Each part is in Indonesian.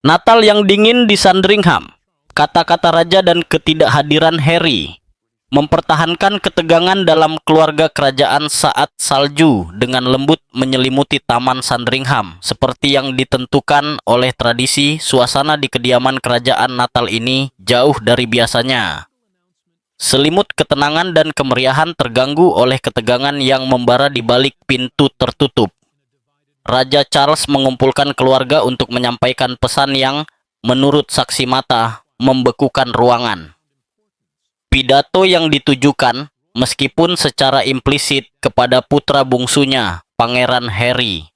Natal yang dingin di Sandringham. Kata-kata raja dan ketidakhadiran Harry mempertahankan ketegangan dalam keluarga kerajaan saat salju dengan lembut menyelimuti taman Sandringham. Seperti yang ditentukan oleh tradisi, suasana di kediaman kerajaan Natal ini jauh dari biasanya. Selimut ketenangan dan kemeriahan terganggu oleh ketegangan yang membara di balik pintu tertutup. Raja Charles mengumpulkan keluarga untuk menyampaikan pesan yang, menurut saksi mata, membekukan ruangan. Pidato yang ditujukan, meskipun secara implisit, kepada putra bungsunya, Pangeran Harry.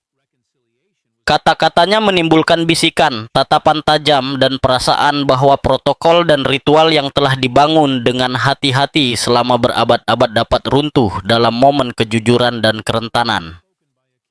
Kata-katanya menimbulkan bisikan, tatapan tajam, dan perasaan bahwa protokol dan ritual yang telah dibangun dengan hati-hati selama berabad-abad dapat runtuh dalam momen kejujuran dan kerentanan.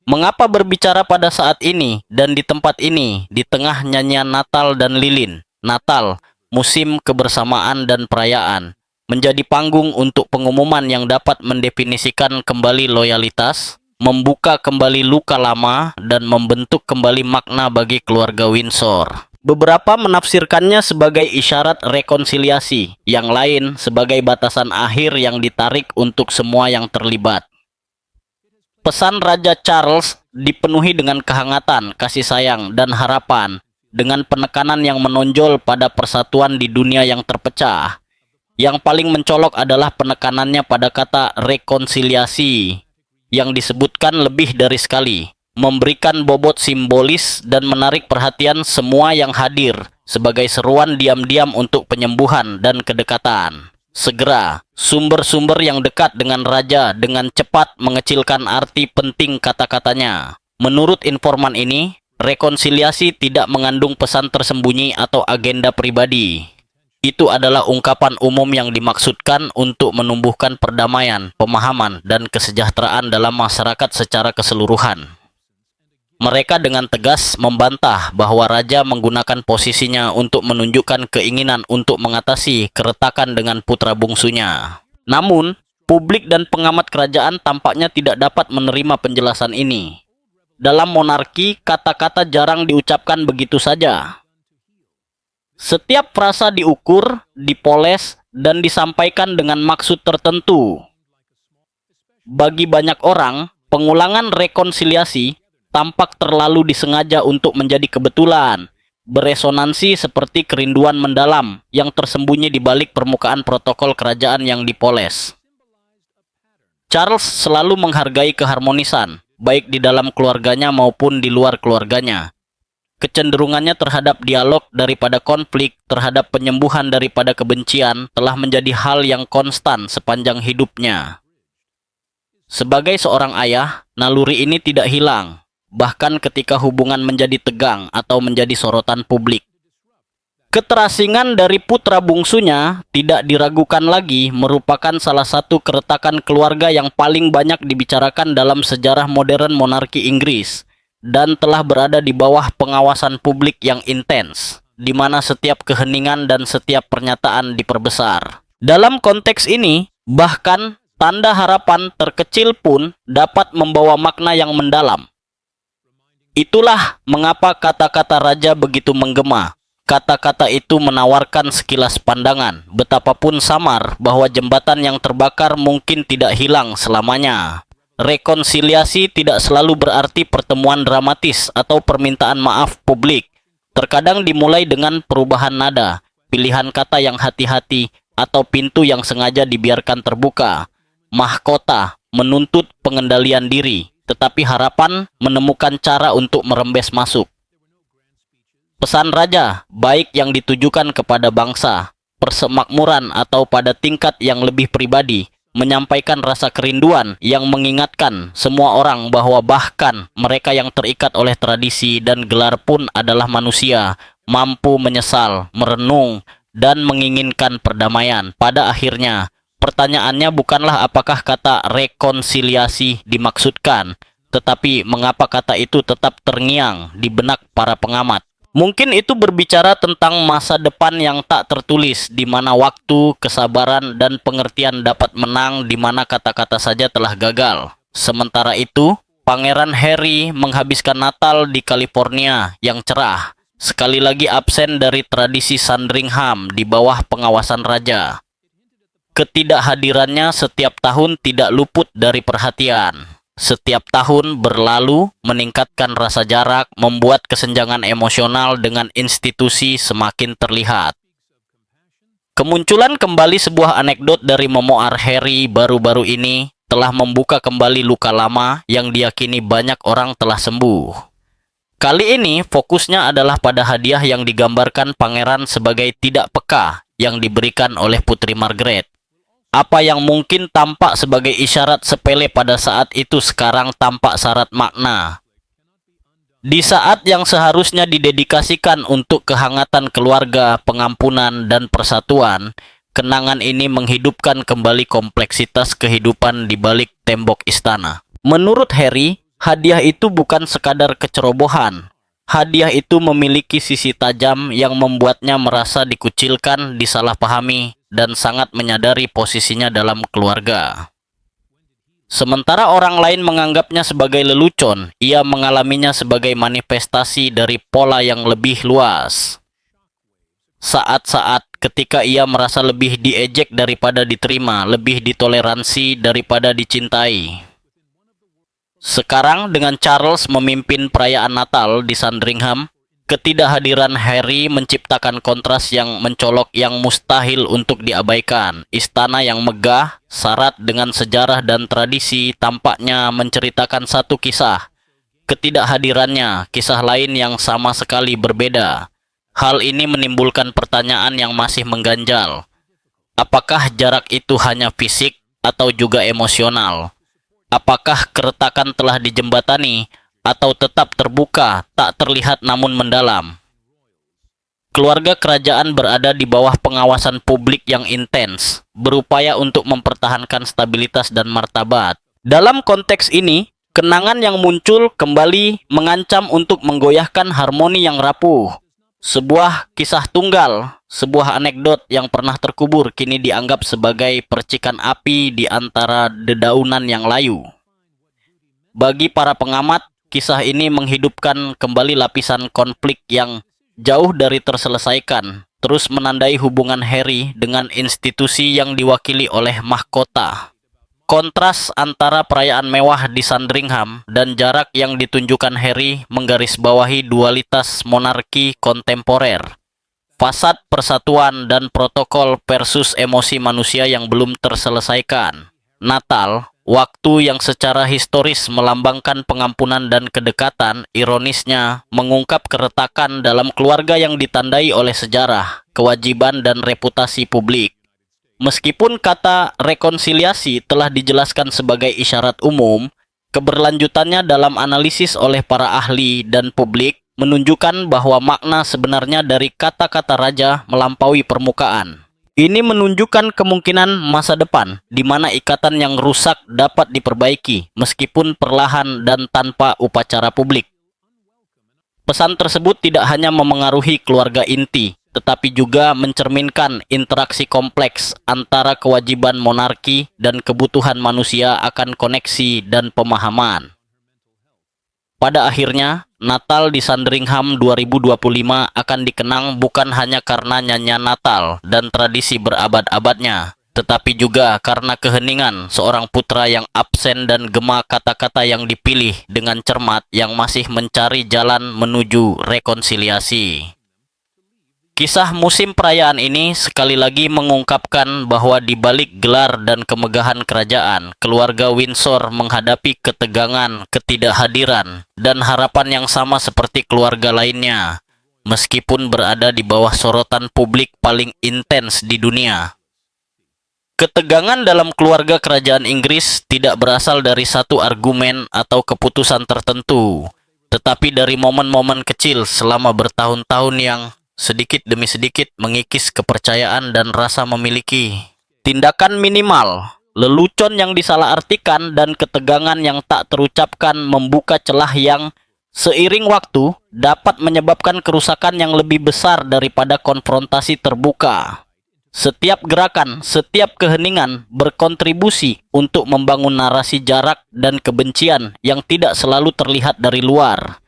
Mengapa berbicara pada saat ini dan di tempat ini, di tengah nyanyian Natal dan lilin? Natal, musim kebersamaan dan perayaan, menjadi panggung untuk pengumuman yang dapat mendefinisikan kembali loyalitas, membuka kembali luka lama, dan membentuk kembali makna bagi keluarga Windsor. Beberapa menafsirkannya sebagai isyarat rekonsiliasi, yang lain sebagai batasan akhir yang ditarik untuk semua yang terlibat. Pesan Raja Charles dipenuhi dengan kehangatan, kasih sayang, dan harapan, dengan penekanan yang menonjol pada persatuan di dunia yang terpecah. Yang paling mencolok adalah penekanannya pada kata rekonsiliasi, yang disebutkan lebih dari sekali, memberikan bobot simbolis dan menarik perhatian semua yang hadir sebagai seruan diam-diam untuk penyembuhan dan kedekatan. Segera, sumber-sumber yang dekat dengan raja dengan cepat mengecilkan arti penting kata-katanya. Menurut informan ini, rekonsiliasi tidak mengandung pesan tersembunyi atau agenda pribadi. Itu adalah ungkapan umum yang dimaksudkan untuk menumbuhkan perdamaian, pemahaman, dan kesejahteraan dalam masyarakat secara keseluruhan. Mereka dengan tegas membantah bahwa raja menggunakan posisinya untuk menunjukkan keinginan untuk mengatasi keretakan dengan putra bungsunya. Namun, publik dan pengamat kerajaan tampaknya tidak dapat menerima penjelasan ini. Dalam monarki, kata-kata jarang diucapkan begitu saja. Setiap frasa diukur, dipoles, dan disampaikan dengan maksud tertentu. Bagi banyak orang, pengulangan rekonsiliasi tampak terlalu disengaja untuk menjadi kebetulan, beresonansi seperti kerinduan mendalam yang tersembunyi di balik permukaan protokol kerajaan yang dipoles. Charles selalu menghargai keharmonisan, baik di dalam keluarganya maupun di luar keluarganya. Kecenderungannya terhadap dialog daripada konflik, terhadap penyembuhan daripada kebencian, telah menjadi hal yang konstan sepanjang hidupnya. Sebagai seorang ayah, naluri ini tidak hilang, bahkan ketika hubungan menjadi tegang atau menjadi sorotan publik. Keterasingan dari putra bungsunya tidak diragukan lagi merupakan salah satu keretakan keluarga yang paling banyak dibicarakan dalam sejarah modern monarki Inggris, dan telah berada di bawah pengawasan publik yang intens, di mana setiap keheningan dan setiap pernyataan diperbesar. Dalam konteks ini, bahkan tanda harapan terkecil pun dapat membawa makna yang mendalam. Itulah mengapa kata-kata raja begitu menggema. Kata-kata itu menawarkan sekilas pandangan, betapapun samar, bahwa jembatan yang terbakar mungkin tidak hilang selamanya. Rekonsiliasi tidak selalu berarti pertemuan dramatis atau permintaan maaf publik. Terkadang dimulai dengan perubahan nada, pilihan kata yang hati-hati, atau pintu yang sengaja dibiarkan terbuka. Mahkota menuntut pengendalian diri, tetapi harapan menemukan cara untuk merembes masuk. Pesan raja, baik yang ditujukan kepada bangsa, persemakmuran, atau pada tingkat yang lebih pribadi, menyampaikan rasa kerinduan yang mengingatkan semua orang bahwa bahkan mereka yang terikat oleh tradisi dan gelar pun adalah manusia, mampu menyesal, merenung, dan menginginkan perdamaian. Pada akhirnya, pertanyaannya bukanlah apakah kata rekonsiliasi dimaksudkan, tetapi mengapa kata itu tetap terngiang di benak para pengamat. Mungkin itu berbicara tentang masa depan yang tak tertulis, di mana waktu, kesabaran, dan pengertian dapat menang di mana kata-kata saja telah gagal. Sementara itu, Pangeran Harry menghabiskan Natal di California yang cerah, sekali lagi absen dari tradisi Sandringham di bawah pengawasan raja. Ketidakhadirannya setiap tahun tidak luput dari perhatian. Setiap tahun berlalu meningkatkan rasa jarak, membuat kesenjangan emosional dengan institusi semakin terlihat. Kemunculan kembali sebuah anekdot dari memoir Harry baru-baru ini telah membuka kembali luka lama yang diyakini banyak orang telah sembuh. Kali ini fokusnya adalah pada hadiah yang digambarkan pangeran sebagai tidak peka yang diberikan oleh Putri Margaret. Apa yang mungkin tampak sebagai isyarat sepele pada saat itu sekarang tampak syarat makna. Di saat yang seharusnya didedikasikan untuk kehangatan keluarga, pengampunan, dan persatuan, kenangan ini menghidupkan kembali kompleksitas kehidupan di balik tembok istana. Menurut Harry, hadiah itu bukan sekadar kecerobohan. Hadiah itu memiliki sisi tajam yang membuatnya merasa dikucilkan, disalahpahami, dan sangat menyadari posisinya dalam keluarga. Sementara orang lain menganggapnya sebagai lelucon, ia mengalaminya sebagai manifestasi dari pola yang lebih luas. Saat-saat ketika ia merasa lebih diejek daripada diterima, lebih ditoleransi daripada dicintai. Sekarang dengan Charles memimpin perayaan Natal di Sandringham, ketidakhadiran Harry menciptakan kontras yang mencolok yang mustahil untuk diabaikan. Istana yang megah, syarat dengan sejarah dan tradisi, tampaknya menceritakan satu kisah. Ketidakhadirannya, kisah lain yang sama sekali berbeda. Hal ini menimbulkan pertanyaan yang masih mengganjal. Apakah jarak itu hanya fisik atau juga emosional? Apakah keretakan telah dijembatani atau tetap terbuka, tak terlihat namun mendalam? Keluarga kerajaan berada di bawah pengawasan publik yang intens, berupaya untuk mempertahankan stabilitas dan martabat. Dalam konteks ini, kenangan yang muncul kembali mengancam untuk menggoyahkan harmoni yang rapuh. Sebuah kisah tunggal, sebuah anekdot yang pernah terkubur kini dianggap sebagai percikan api di antara dedaunan yang layu. Bagi para pengamat, kisah ini menghidupkan kembali lapisan konflik yang jauh dari terselesaikan, terus menandai hubungan Harry dengan institusi yang diwakili oleh mahkota. Kontras antara perayaan mewah di Sandringham dan jarak yang ditunjukkan Harry menggarisbawahi dualitas monarki kontemporer. Fasad persatuan dan protokol versus emosi manusia yang belum terselesaikan. Natal, waktu yang secara historis melambangkan pengampunan dan kedekatan, ironisnya mengungkap keretakan dalam keluarga yang ditandai oleh sejarah, kewajiban dan reputasi publik. Meskipun kata rekonsiliasi telah dijelaskan sebagai isyarat umum, keberlanjutannya dalam analisis oleh para ahli dan publik menunjukkan bahwa makna sebenarnya dari kata-kata raja melampaui permukaan. Ini menunjukkan kemungkinan masa depan di mana ikatan yang rusak dapat diperbaiki meskipun perlahan dan tanpa upacara publik. Pesan tersebut tidak hanya memengaruhi keluarga inti, tetapi juga mencerminkan interaksi kompleks antara kewajiban monarki dan kebutuhan manusia akan koneksi dan pemahaman. Pada akhirnya, Natal di Sandringham 2025 akan dikenang bukan hanya karena nyanyian Natal dan tradisi berabad-abadnya, tetapi juga karena keheningan seorang putra yang absen dan gema kata-kata yang dipilih dengan cermat yang masih mencari jalan menuju rekonsiliasi. Kisah musim perayaan ini sekali lagi mengungkapkan bahwa di balik gelar dan kemegahan kerajaan, keluarga Windsor menghadapi ketegangan, ketidakhadiran, dan harapan yang sama seperti keluarga lainnya, meskipun berada di bawah sorotan publik paling intens di dunia. Ketegangan dalam keluarga kerajaan Inggris tidak berasal dari satu argumen atau keputusan tertentu, tetapi dari momen-momen kecil selama bertahun-tahun yang sedikit demi sedikit mengikis kepercayaan dan rasa memiliki. Tindakan minimal, lelucon yang disalahartikan, dan ketegangan yang tak terucapkan membuka celah yang seiring waktu dapat menyebabkan kerusakan yang lebih besar daripada konfrontasi terbuka. Setiap gerakan, setiap keheningan berkontribusi untuk membangun narasi jarak dan kebencian yang tidak selalu terlihat dari luar.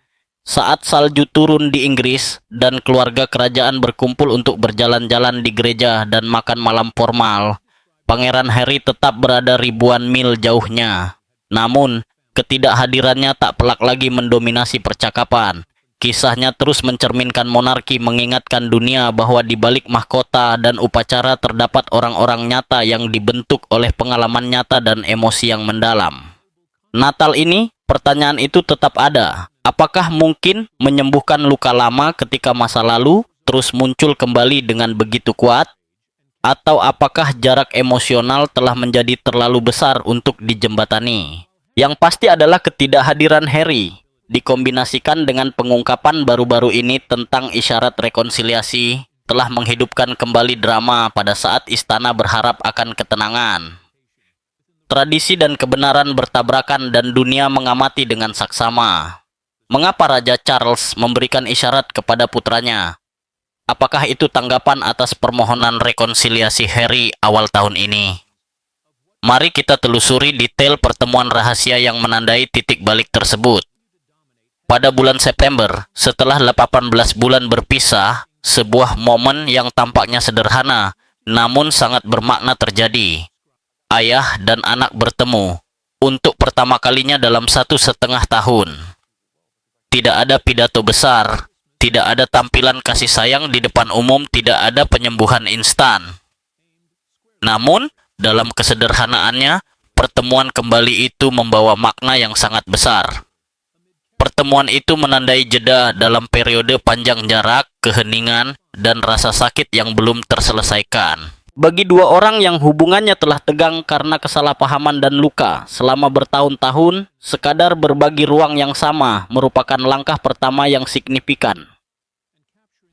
Saat salju turun di Inggris dan keluarga kerajaan berkumpul untuk berjalan-jalan di gereja dan makan malam formal, Pangeran Harry tetap berada ribuan mil jauhnya. Namun, ketidakhadirannya tak pelak lagi mendominasi percakapan. Kisahnya terus mencerminkan monarki, mengingatkan dunia bahwa di balik mahkota dan upacara terdapat orang-orang nyata yang dibentuk oleh pengalaman nyata dan emosi yang mendalam. Natal ini, pertanyaan itu tetap ada. Apakah mungkin menyembuhkan luka lama ketika masa lalu terus muncul kembali dengan begitu kuat? Atau apakah jarak emosional telah menjadi terlalu besar untuk dijembatani? Yang pasti adalah ketidakhadiran Harry, dikombinasikan dengan pengungkapan baru-baru ini tentang isyarat rekonsiliasi, telah menghidupkan kembali drama pada saat istana berharap akan ketenangan. Tradisi dan kebenaran bertabrakan dan dunia mengamati dengan saksama. Mengapa Raja Charles memberikan isyarat kepada putranya? Apakah itu tanggapan atas permohonan rekonsiliasi Harry awal tahun ini? Mari kita telusuri detail pertemuan rahasia yang menandai titik balik tersebut. Pada bulan September, setelah 18 bulan berpisah, sebuah momen yang tampaknya sederhana, namun sangat bermakna terjadi. Ayah dan anak bertemu, untuk pertama kalinya dalam 1,5 tahun. Tidak ada pidato besar, tidak ada tampilan kasih sayang di depan umum, tidak ada penyembuhan instan. Namun, dalam kesederhanaannya, pertemuan kembali itu membawa makna yang sangat besar. Pertemuan itu menandai jeda dalam periode panjang jarak, keheningan, dan rasa sakit yang belum terselesaikan. Bagi dua orang yang hubungannya telah tegang karena kesalahpahaman dan luka selama bertahun-tahun, sekadar berbagi ruang yang sama merupakan langkah pertama yang signifikan.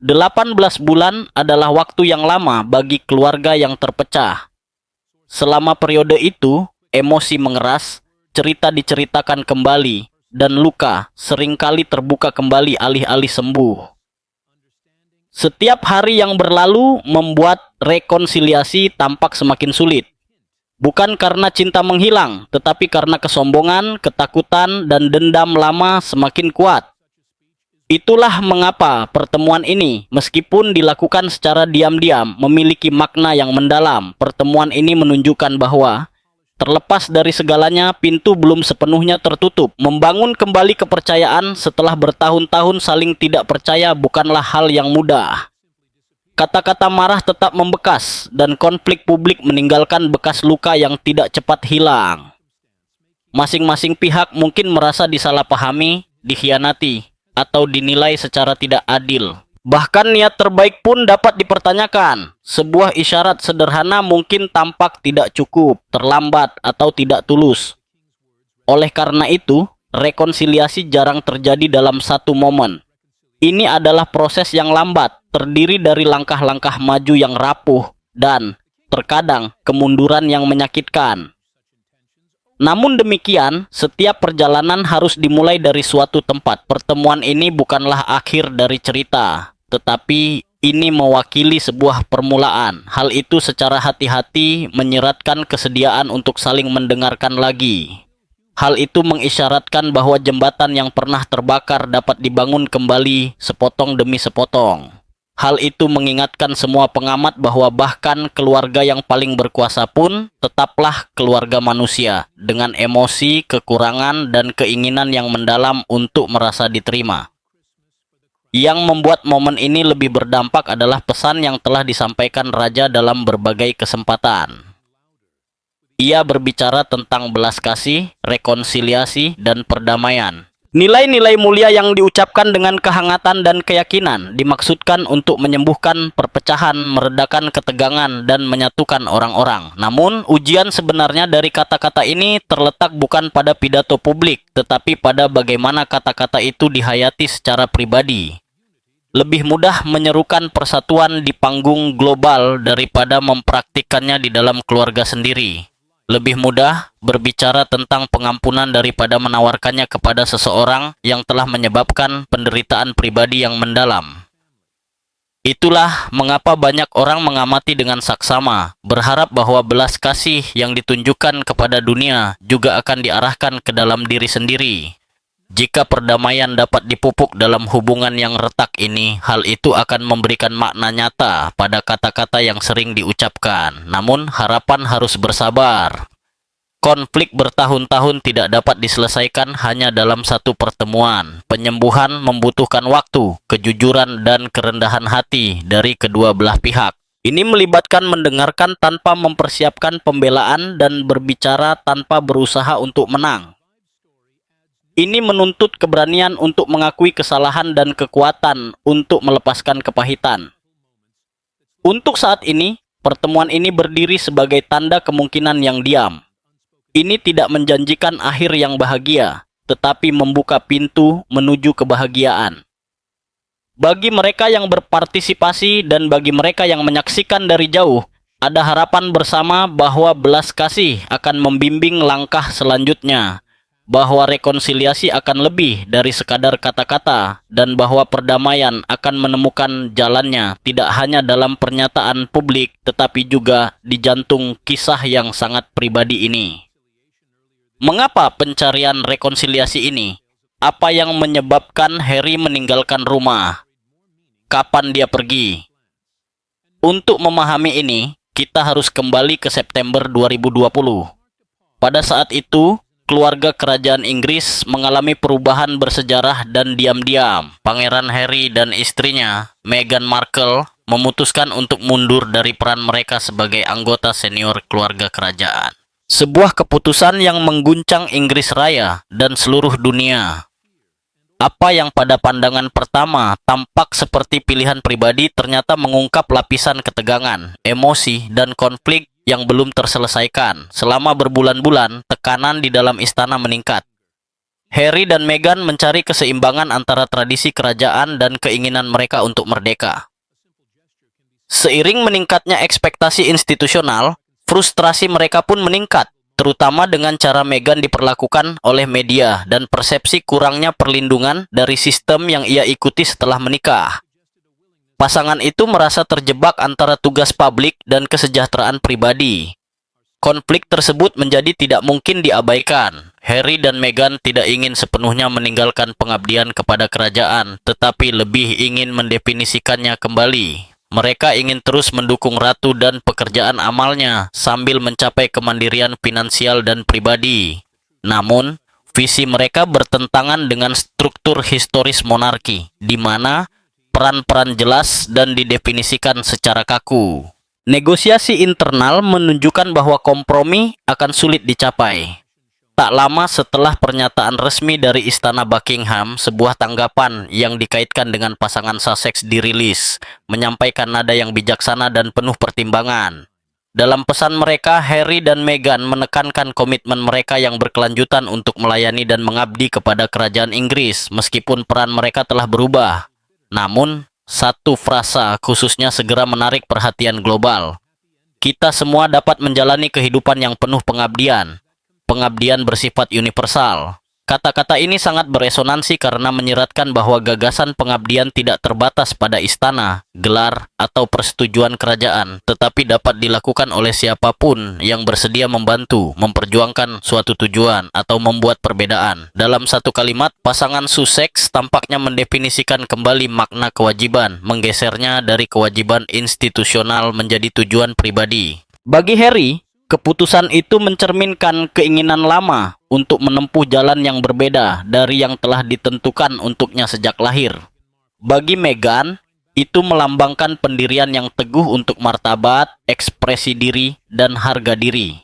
18 bulan adalah waktu yang lama bagi keluarga yang terpecah. Selama periode itu, emosi mengeras, cerita diceritakan kembali, dan luka seringkali terbuka kembali alih-alih sembuh. Setiap hari yang berlalu membuat rekonsiliasi tampak semakin sulit. Bukan karena cinta menghilang, tetapi karena kesombongan, ketakutan, dan dendam lama semakin kuat. Itulah mengapa pertemuan ini, meskipun dilakukan secara diam-diam, memiliki makna yang mendalam. Pertemuan ini menunjukkan bahwa terlepas dari segalanya, pintu belum sepenuhnya tertutup. Membangun kembali kepercayaan setelah bertahun-tahun saling tidak percaya bukanlah hal yang mudah. Kata-kata marah tetap membekas, dan konflik publik meninggalkan bekas luka yang tidak cepat hilang. Masing-masing pihak mungkin merasa disalahpahami, dikhianati, atau dinilai secara tidak adil. Bahkan niat terbaik pun dapat dipertanyakan. Sebuah isyarat sederhana mungkin tampak tidak cukup, terlambat, atau tidak tulus. Oleh karena itu, rekonsiliasi jarang terjadi dalam satu momen. Ini adalah proses yang lambat, terdiri dari langkah-langkah maju yang rapuh, dan terkadang kemunduran yang menyakitkan. Namun demikian, setiap perjalanan harus dimulai dari suatu tempat. Pertemuan ini bukanlah akhir dari cerita, tetapi ini mewakili sebuah permulaan. Hal itu secara hati-hati menyeratkan kesediaan untuk saling mendengarkan lagi. Hal itu mengisyaratkan bahwa jembatan yang pernah terbakar dapat dibangun kembali sepotong demi sepotong. Hal itu mengingatkan semua pengamat bahwa bahkan keluarga yang paling berkuasa pun tetaplah keluarga manusia dengan emosi, kekurangan, dan keinginan yang mendalam untuk merasa diterima. Yang membuat momen ini lebih berdampak adalah pesan yang telah disampaikan Raja dalam berbagai kesempatan. Ia berbicara tentang belas kasih, rekonsiliasi, dan perdamaian. Nilai-nilai mulia yang diucapkan dengan kehangatan dan keyakinan dimaksudkan untuk menyembuhkan perpecahan, meredakan ketegangan, dan menyatukan orang-orang. Namun, ujian sebenarnya dari kata-kata ini terletak bukan pada pidato publik, tetapi pada bagaimana kata-kata itu dihayati secara pribadi. Lebih mudah menyerukan persatuan di panggung global daripada mempraktikkannya di dalam keluarga sendiri. Lebih mudah berbicara tentang pengampunan daripada menawarkannya kepada seseorang yang telah menyebabkan penderitaan pribadi yang mendalam. Itulah mengapa banyak orang mengamati dengan saksama, berharap bahwa belas kasih yang ditunjukkan kepada dunia juga akan diarahkan ke dalam diri sendiri. Jika perdamaian dapat dipupuk dalam hubungan yang retak ini, hal itu akan memberikan makna nyata pada kata-kata yang sering diucapkan. Namun, harapan harus bersabar. Konflik bertahun-tahun tidak dapat diselesaikan hanya dalam satu pertemuan. Penyembuhan membutuhkan waktu, kejujuran, dan kerendahan hati dari kedua belah pihak. Ini melibatkan mendengarkan tanpa mempersiapkan pembelaan dan berbicara tanpa berusaha untuk menang. Ini menuntut keberanian untuk mengakui kesalahan dan kekuatan untuk melepaskan kepahitan. Untuk saat ini, pertemuan ini berdiri sebagai tanda kemungkinan yang diam. Ini tidak menjanjikan akhir yang bahagia, tetapi membuka pintu menuju kebahagiaan. Bagi mereka yang berpartisipasi dan bagi mereka yang menyaksikan dari jauh, ada harapan bersama bahwa belas kasih akan membimbing langkah selanjutnya, bahwa rekonsiliasi akan lebih dari sekadar kata-kata, dan bahwa perdamaian akan menemukan jalannya tidak hanya dalam pernyataan publik, tetapi juga di jantung kisah yang sangat pribadi ini. Mengapa pencarian rekonsiliasi ini? Apa yang menyebabkan Harry meninggalkan rumah? Kapan dia pergi? Untuk memahami ini, kita harus kembali ke September 2020. Pada saat itu, keluarga kerajaan Inggris mengalami perubahan bersejarah dan diam-diam. Pangeran Harry dan istrinya, Meghan Markle, memutuskan untuk mundur dari peran mereka sebagai anggota senior keluarga kerajaan. Sebuah keputusan yang mengguncang Inggris Raya dan seluruh dunia. Apa yang pada pandangan pertama tampak seperti pilihan pribadi ternyata mengungkap lapisan ketegangan, emosi, dan konflik yang belum terselesaikan. Selama berbulan-bulan, tekanan di dalam istana meningkat. Harry dan Meghan mencari keseimbangan antara tradisi kerajaan dan keinginan mereka untuk merdeka. Seiring meningkatnya ekspektasi institusional, frustrasi mereka pun meningkat, terutama dengan cara Meghan diperlakukan oleh media dan persepsi kurangnya perlindungan dari sistem yang ia ikuti setelah menikah. Pasangan itu merasa terjebak antara tugas publik dan kesejahteraan pribadi. Konflik tersebut menjadi tidak mungkin diabaikan. Harry dan Meghan tidak ingin sepenuhnya meninggalkan pengabdian kepada kerajaan, tetapi lebih ingin mendefinisikannya kembali. Mereka ingin terus mendukung ratu dan pekerjaan amalnya sambil mencapai kemandirian finansial dan pribadi. Namun, visi mereka bertentangan dengan struktur historis monarki, di mana peran-peran jelas dan didefinisikan secara kaku. Negosiasi internal menunjukkan bahwa kompromi akan sulit dicapai. Tak lama setelah pernyataan resmi dari Istana Buckingham, sebuah tanggapan yang dikaitkan dengan pasangan Sussex dirilis, menyampaikan nada yang bijaksana dan penuh pertimbangan. Dalam pesan mereka, Harry dan Meghan menekankan komitmen mereka yang berkelanjutan untuk melayani dan mengabdi kepada kerajaan Inggris, meskipun peran mereka telah berubah. Namun, satu frasa khususnya segera menarik perhatian global. Kita semua dapat menjalani kehidupan yang penuh pengabdian. Pengabdian bersifat universal. Kata-kata ini sangat beresonansi karena menyeratkan bahwa gagasan pengabdian tidak terbatas pada istana, gelar, atau persetujuan kerajaan, tetapi dapat dilakukan oleh siapapun yang bersedia membantu, memperjuangkan suatu tujuan, atau membuat perbedaan. Dalam satu kalimat, pasangan Sussex tampaknya mendefinisikan kembali makna kewajiban, menggesernya dari kewajiban institusional menjadi tujuan pribadi. Bagi Harry, keputusan itu mencerminkan keinginan lama untuk menempuh jalan yang berbeda dari yang telah ditentukan untuknya sejak lahir. Bagi Meghan, itu melambangkan pendirian yang teguh untuk martabat, ekspresi diri, dan harga diri.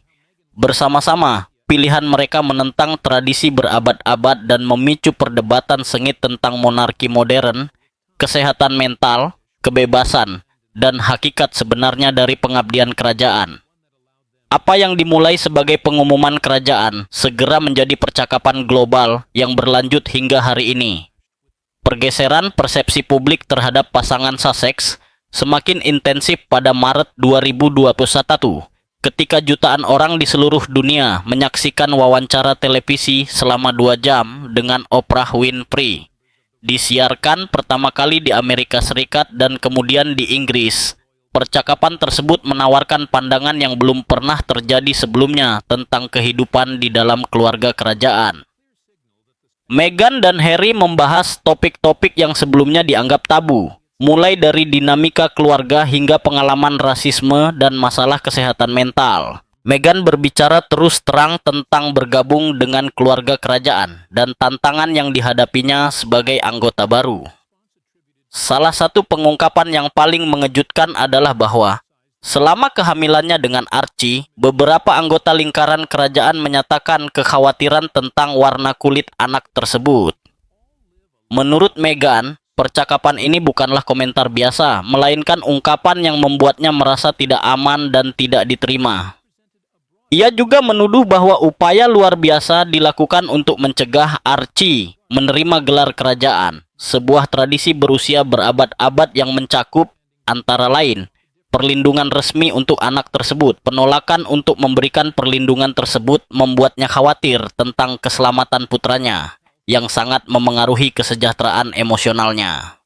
Bersama-sama, pilihan mereka menentang tradisi berabad-abad dan memicu perdebatan sengit tentang monarki modern, kesehatan mental, kebebasan, dan hakikat sebenarnya dari pengabdian kerajaan. Apa yang dimulai sebagai pengumuman kerajaan segera menjadi percakapan global yang berlanjut hingga hari ini. Pergeseran persepsi publik terhadap pasangan Sussex semakin intensif pada Maret 2021 ketika jutaan orang di seluruh dunia menyaksikan wawancara televisi selama 2 jam dengan Oprah Winfrey. Disiarkan pertama kali di Amerika Serikat dan kemudian di Inggris. Percakapan tersebut menawarkan pandangan yang belum pernah terjadi sebelumnya tentang kehidupan di dalam keluarga kerajaan. Meghan dan Harry membahas topik-topik yang sebelumnya dianggap tabu, mulai dari dinamika keluarga hingga pengalaman rasisme dan masalah kesehatan mental. Meghan berbicara terus terang tentang bergabung dengan keluarga kerajaan dan tantangan yang dihadapinya sebagai anggota baru. Salah satu pengungkapan yang paling mengejutkan adalah bahwa selama kehamilannya dengan Archie, beberapa anggota lingkaran kerajaan menyatakan kekhawatiran tentang warna kulit anak tersebut. Menurut Meghan, percakapan ini bukanlah komentar biasa, melainkan ungkapan yang membuatnya merasa tidak aman dan tidak diterima. Ia juga menuduh bahwa upaya luar biasa dilakukan untuk mencegah Archie menerima gelar kerajaan, sebuah tradisi berusia berabad-abad yang mencakup, antara lain, perlindungan resmi untuk anak tersebut. Penolakan untuk memberikan perlindungan tersebut membuatnya khawatir tentang keselamatan putranya, yang sangat memengaruhi kesejahteraan emosionalnya.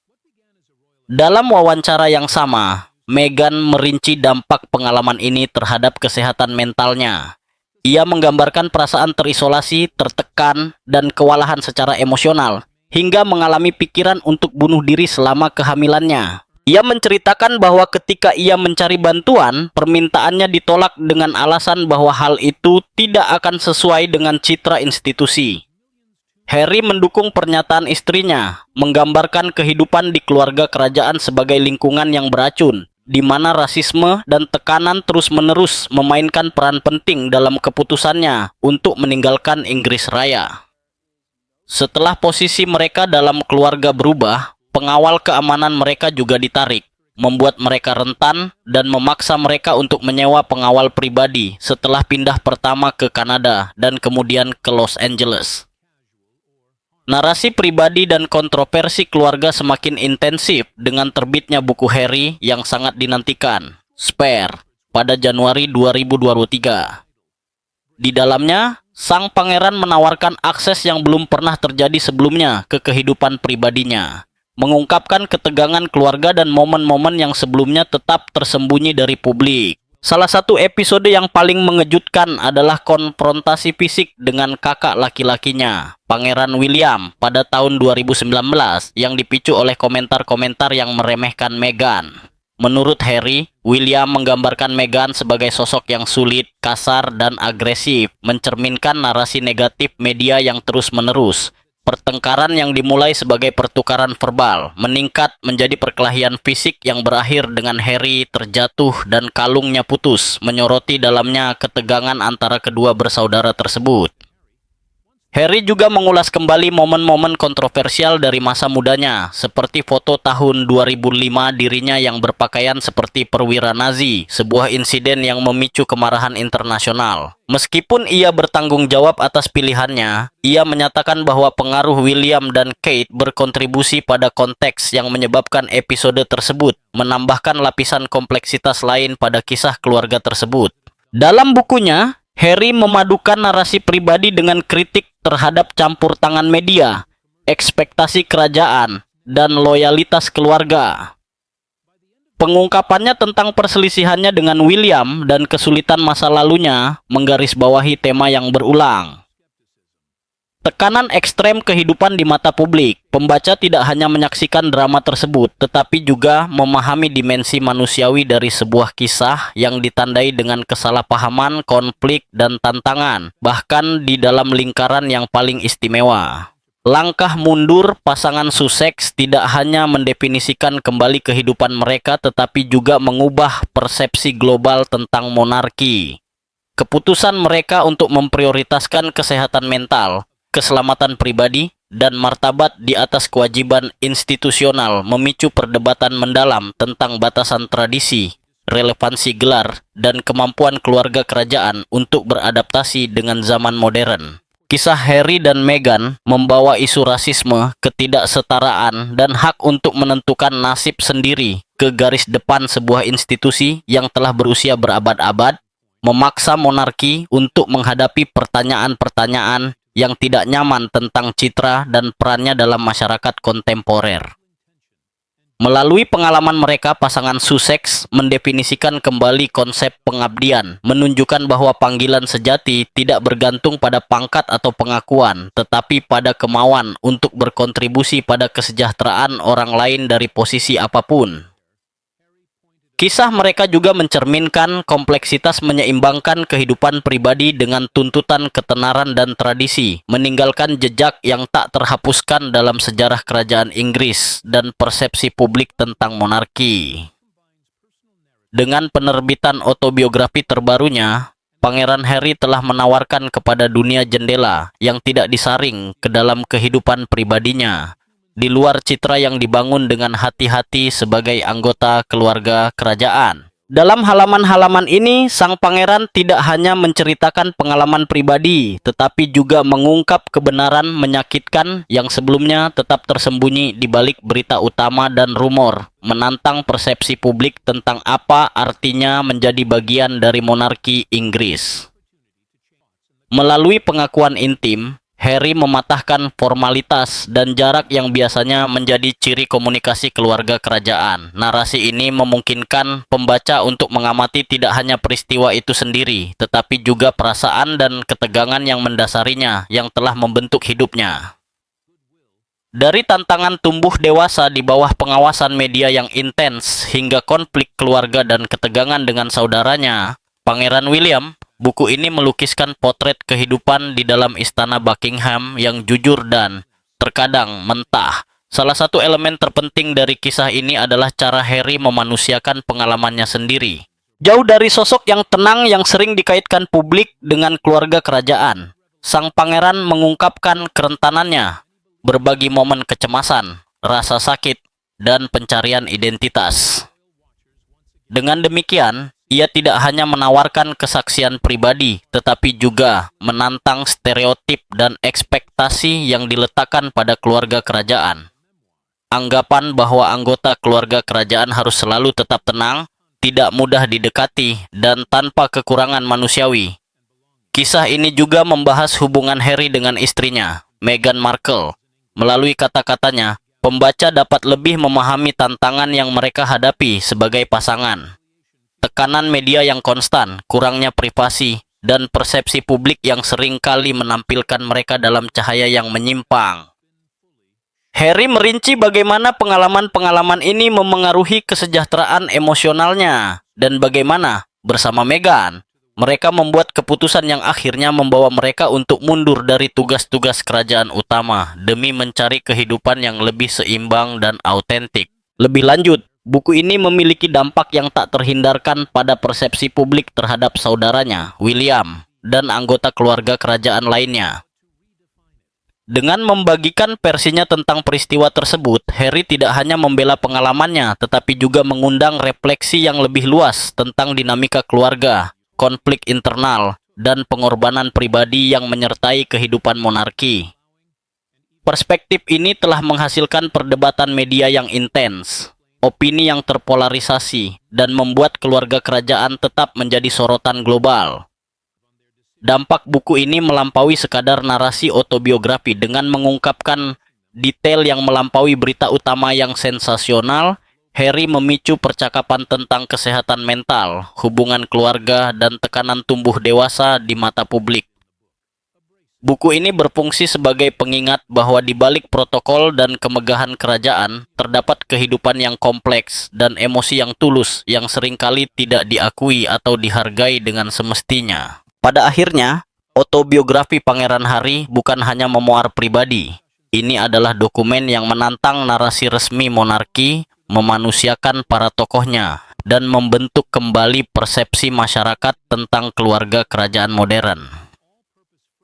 Dalam wawancara yang sama, Meghan merinci dampak pengalaman ini terhadap kesehatan mentalnya. Ia menggambarkan perasaan terisolasi, tertekan, dan kewalahan secara emosional, hingga mengalami pikiran untuk bunuh diri selama kehamilannya. Ia menceritakan bahwa ketika ia mencari bantuan, permintaannya ditolak dengan alasan bahwa hal itu tidak akan sesuai dengan citra institusi. Harry mendukung pernyataan istrinya, menggambarkan kehidupan di keluarga kerajaan sebagai lingkungan yang beracun, di mana rasisme dan tekanan terus-menerus memainkan peran penting dalam keputusannya untuk meninggalkan Inggris Raya. Setelah posisi mereka dalam keluarga berubah, pengawal keamanan mereka juga ditarik, membuat mereka rentan dan memaksa mereka untuk menyewa pengawal pribadi setelah pindah pertama ke Kanada dan kemudian ke Los Angeles. Narasi pribadi dan kontroversi keluarga semakin intensif dengan terbitnya buku Harry yang sangat dinantikan, Spare, pada Januari 2023. Di dalamnya, sang pangeran menawarkan akses yang belum pernah terjadi sebelumnya ke kehidupan pribadinya, mengungkapkan ketegangan keluarga dan momen-momen yang sebelumnya tetap tersembunyi dari publik. Salah satu episode yang paling mengejutkan adalah konfrontasi fisik dengan kakak laki-lakinya, Pangeran William, pada tahun 2019 yang dipicu oleh komentar-komentar yang meremehkan Meghan. Menurut Harry, William menggambarkan Meghan sebagai sosok yang sulit, kasar, dan agresif, mencerminkan narasi negatif media yang terus-menerus. Pertengkaran yang dimulai sebagai pertukaran verbal meningkat menjadi perkelahian fisik yang berakhir dengan Harry terjatuh dan kalungnya putus, menyoroti dalamnya ketegangan antara kedua bersaudara tersebut. Harry juga mengulas kembali momen-momen kontroversial dari masa mudanya, seperti foto tahun 2005 dirinya yang berpakaian seperti perwira Nazi, sebuah insiden yang memicu kemarahan internasional. Meskipun ia bertanggung jawab atas pilihannya, ia menyatakan bahwa pengaruh William dan Kate berkontribusi pada konteks yang menyebabkan episode tersebut, menambahkan lapisan kompleksitas lain pada kisah keluarga tersebut. Dalam bukunya, Harry memadukan narasi pribadi dengan kritik terhadap campur tangan media, ekspektasi kerajaan, dan loyalitas keluarga. Pengungkapannya tentang perselisihannya dengan William dan kesulitan masa lalunya menggarisbawahi tema yang berulang. Tekanan ekstrem kehidupan di mata publik. Pembaca tidak hanya menyaksikan drama tersebut, tetapi juga memahami dimensi manusiawi dari sebuah kisah yang ditandai dengan kesalahpahaman, konflik, dan tantangan, bahkan di dalam lingkaran yang paling istimewa. Langkah mundur pasangan Sussex tidak hanya mendefinisikan kembali kehidupan mereka, tetapi juga mengubah persepsi global tentang monarki. Keputusan mereka untuk memprioritaskan kesehatan mental, keselamatan pribadi, dan martabat di atas kewajiban institusional memicu perdebatan mendalam tentang batasan tradisi, relevansi gelar, dan kemampuan keluarga kerajaan untuk beradaptasi dengan zaman modern. Kisah Harry dan Meghan membawa isu rasisme, ketidaksetaraan, dan hak untuk menentukan nasib sendiri ke garis depan sebuah institusi yang telah berusia berabad-abad, memaksa monarki untuk menghadapi pertanyaan-pertanyaan yang tidak nyaman tentang citra dan perannya dalam masyarakat kontemporer. Melalui pengalaman mereka, pasangan Sussex mendefinisikan kembali konsep pengabdian, menunjukkan bahwa panggilan sejati tidak bergantung pada pangkat atau pengakuan, tetapi pada kemauan untuk berkontribusi pada kesejahteraan orang lain dari posisi apapun. Kisah mereka juga mencerminkan kompleksitas menyeimbangkan kehidupan pribadi dengan tuntutan ketenaran dan tradisi, meninggalkan jejak yang tak terhapuskan dalam sejarah kerajaan Inggris dan persepsi publik tentang monarki. Dengan penerbitan autobiografi terbarunya, Pangeran Harry telah menawarkan kepada dunia jendela yang tidak disaring ke dalam kehidupan pribadinya, di luar citra yang dibangun dengan hati-hati sebagai anggota keluarga kerajaan. Dalam halaman-halaman ini, sang pangeran tidak hanya menceritakan pengalaman pribadi, tetapi juga mengungkap kebenaran menyakitkan yang sebelumnya tetap tersembunyi di balik berita utama dan rumor, menantang persepsi publik tentang apa artinya menjadi bagian dari monarki Inggris. Melalui pengakuan intim, Harry mematahkan formalitas dan jarak yang biasanya menjadi ciri komunikasi keluarga kerajaan. Narasi ini memungkinkan pembaca untuk mengamati tidak hanya peristiwa itu sendiri, tetapi juga perasaan dan ketegangan yang mendasarinya yang telah membentuk hidupnya. Dari tantangan tumbuh dewasa di bawah pengawasan media yang intens hingga konflik keluarga dan ketegangan dengan saudaranya, Pangeran William, buku ini melukiskan potret kehidupan di dalam istana Buckingham yang jujur dan terkadang mentah. Salah satu elemen terpenting dari kisah ini adalah cara Harry memanusiakan pengalamannya sendiri. Jauh dari sosok yang tenang yang sering dikaitkan publik dengan keluarga kerajaan, sang pangeran mengungkapkan kerentanannya, berbagi momen kecemasan, rasa sakit, dan pencarian identitas. Dengan demikian, ia tidak hanya menawarkan kesaksian pribadi, tetapi juga menantang stereotip dan ekspektasi yang diletakkan pada keluarga kerajaan. Anggapan bahwa anggota keluarga kerajaan harus selalu tetap tenang, tidak mudah didekati, dan tanpa kekurangan manusiawi. Kisah ini juga membahas hubungan Harry dengan istrinya, Meghan Markle. Melalui kata-katanya, pembaca dapat lebih memahami tantangan yang mereka hadapi sebagai pasangan. Tekanan media yang konstan, kurangnya privasi, dan persepsi publik yang sering kali menampilkan mereka dalam cahaya yang menyimpang. Harry merinci bagaimana pengalaman-pengalaman ini memengaruhi kesejahteraan emosionalnya, dan bagaimana, bersama Meghan, mereka membuat keputusan yang akhirnya membawa mereka untuk mundur dari tugas-tugas kerajaan utama demi mencari kehidupan yang lebih seimbang dan autentik. Lebih lanjut, buku ini memiliki dampak yang tak terhindarkan pada persepsi publik terhadap saudaranya, William, dan anggota keluarga kerajaan lainnya. Dengan membagikan versinya tentang peristiwa tersebut, Harry tidak hanya membela pengalamannya, tetapi juga mengundang refleksi yang lebih luas tentang dinamika keluarga, konflik internal, dan pengorbanan pribadi yang menyertai kehidupan monarki. Perspektif ini telah menghasilkan perdebatan media yang intens, opini yang terpolarisasi, dan membuat keluarga kerajaan tetap menjadi sorotan global. Dampak buku ini melampaui sekadar narasi autobiografi dengan mengungkapkan detail yang melampaui berita utama yang sensasional. Harry memicu percakapan tentang kesehatan mental, hubungan keluarga, dan tekanan tumbuh dewasa di mata publik. Buku ini berfungsi sebagai pengingat bahwa di balik protokol dan kemegahan kerajaan, terdapat kehidupan yang kompleks dan emosi yang tulus yang seringkali tidak diakui atau dihargai dengan semestinya. Pada akhirnya, autobiografi Pangeran Harry bukan hanya memuar pribadi. Ini adalah dokumen yang menantang narasi resmi monarki, memanusiakan para tokohnya, dan membentuk kembali persepsi masyarakat tentang keluarga kerajaan modern.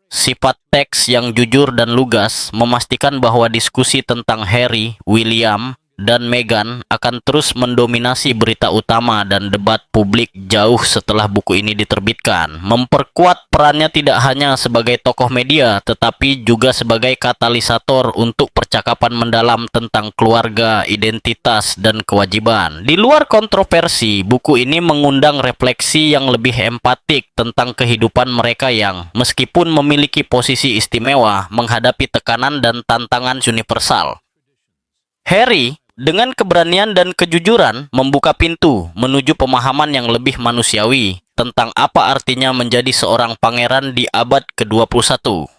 Sifat teks yang jujur dan lugas memastikan bahwa diskusi tentang Harry, William, dan Meghan akan terus mendominasi berita utama dan debat publik jauh setelah buku ini diterbitkan, memperkuat perannya tidak hanya sebagai tokoh media, tetapi juga sebagai katalisator untuk percakapan mendalam tentang keluarga, identitas, dan kewajiban. Di luar kontroversi, buku ini mengundang refleksi yang lebih empatik tentang kehidupan mereka yang, meskipun memiliki posisi istimewa, menghadapi tekanan dan tantangan universal. Harry, Dengan keberanian dan kejujuran, membuka pintu menuju pemahaman yang lebih manusiawi tentang apa artinya menjadi seorang pangeran di abad ke-21.